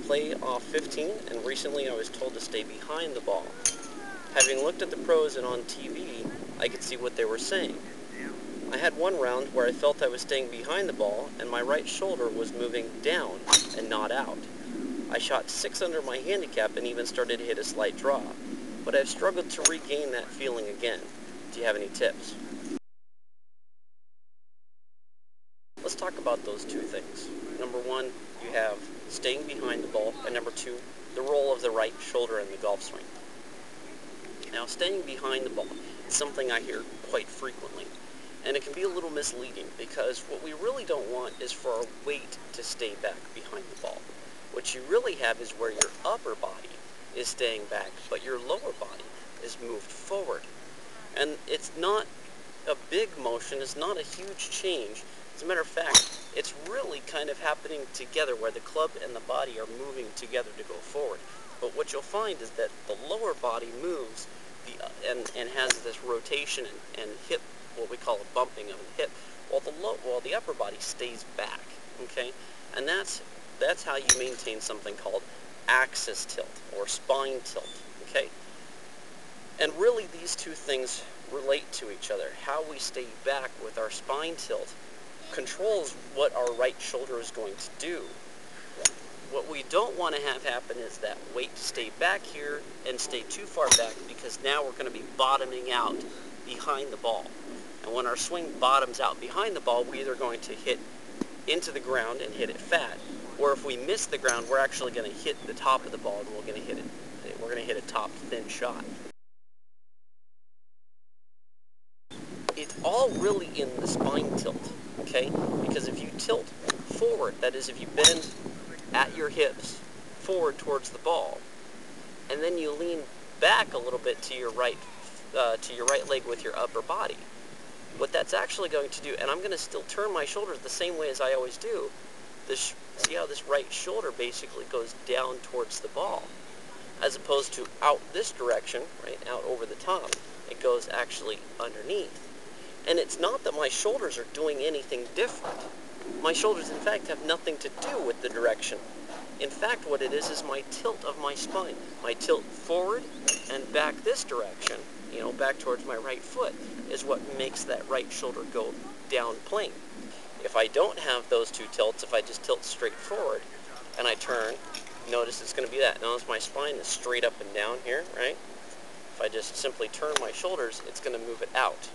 play off 15, and recently I was told to stay behind the ball. Having looked at the pros and on TV, I could see what they were saying. I had one round where I felt I was staying behind the ball and my right shoulder was moving down and not out. I shot 6 under my handicap and even started to hit a slight draw, but I've struggled to regain that feeling again. Do you have any tips? Let's talk about those two things. Number one, you have staying behind the ball, and number two, the role of the right shoulder in the golf swing. Now, staying behind the ball is something I hear quite frequently, and it can be a little misleading because what we really don't want is for our weight to stay back behind the ball. What you really have is where your upper body is staying back, but your lower body is moved forward. And it's not a big motion, it's not a huge change. As a matter of fact, it's really kind of happening together where the club and the body are moving together to go forward. But what you'll find is that the lower body moves and has this rotation and hip, what we call a bumping of the hip, while the upper body stays back. Okay, and that's how you maintain something called axis tilt or spine tilt. Okay, and really these two things relate to each other. How we stay back with our spine tilt controls what our right shoulder is going to do. What we don't want to have happen is that weight stay back here and stay too far back, because now we're going to be bottoming out behind the ball. And when our swing bottoms out behind the ball, we're either going to hit into the ground and hit it fat, or if we miss the ground, we're actually going to hit the top of the ball and we're going to hit a top thin shot. It's all really in the spine tilt, okay? Because if you tilt forward, that is, if you bend at your hips forward towards the ball, and then you lean back a little bit to your right leg with your upper body, what that's actually going to do, and I'm going to still turn my shoulders the same way as I always do. See how this right shoulder basically goes down towards the ball, as opposed to out this direction, right, out over the top. It goes actually underneath. And it's not that my shoulders are doing anything different. My shoulders, in fact, have nothing to do with the direction. In fact, what it is my tilt of my spine. My tilt forward and back this direction, back towards my right foot, is what makes that right shoulder go down plane. If I don't have those two tilts, if I just tilt straight forward and I turn, notice it's going to be that. Notice my spine is straight up and down here, right? If I just simply turn my shoulders, it's going to move it out.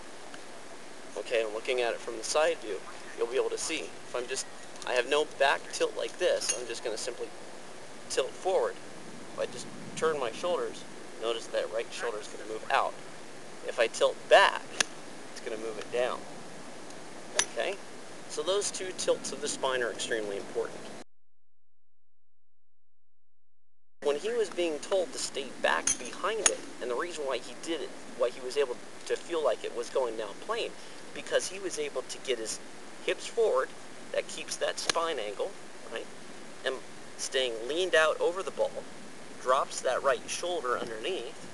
Okay, I'm looking at it from the side view. You'll be able to see. If I have no back tilt like this, I'm just going to simply tilt forward. If I just turn my shoulders, notice that right shoulder is going to move out. If I tilt back, it's going to move it down. Okay? So those two tilts of the spine are extremely important. When he was being told to stay back behind it, and the reason why he did it, why he was able to feel like it was going down plane, because he was able to get his hips forward, that keeps that spine angle, right, and staying leaned out over the ball, drops that right shoulder underneath,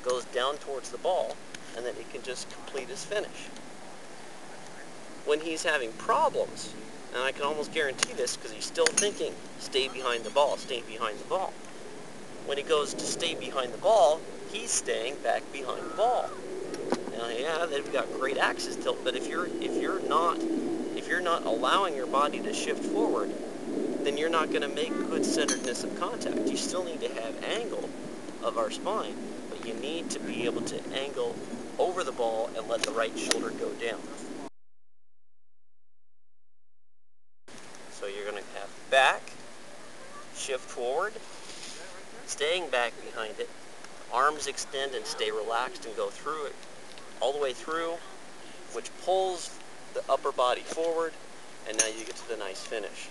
goes down towards the ball, and then he can just complete his finish. When he's having problems, and I can almost guarantee this because he's still thinking, stay behind the ball, stay behind the ball. When he goes to stay behind the ball, he's staying back behind the ball. Now, yeah, they've got great axis tilt, but if you're not allowing your body to shift forward, then you're not going to make good centeredness of contact. You still need to have angle of our spine, but you need to be able to angle over the ball and let the right shoulder go down. So you're going to have back, shift forward, staying back behind it, arms extend and stay relaxed and go through it, all the way through, which pulls the upper body forward, and now you get to the nice finish.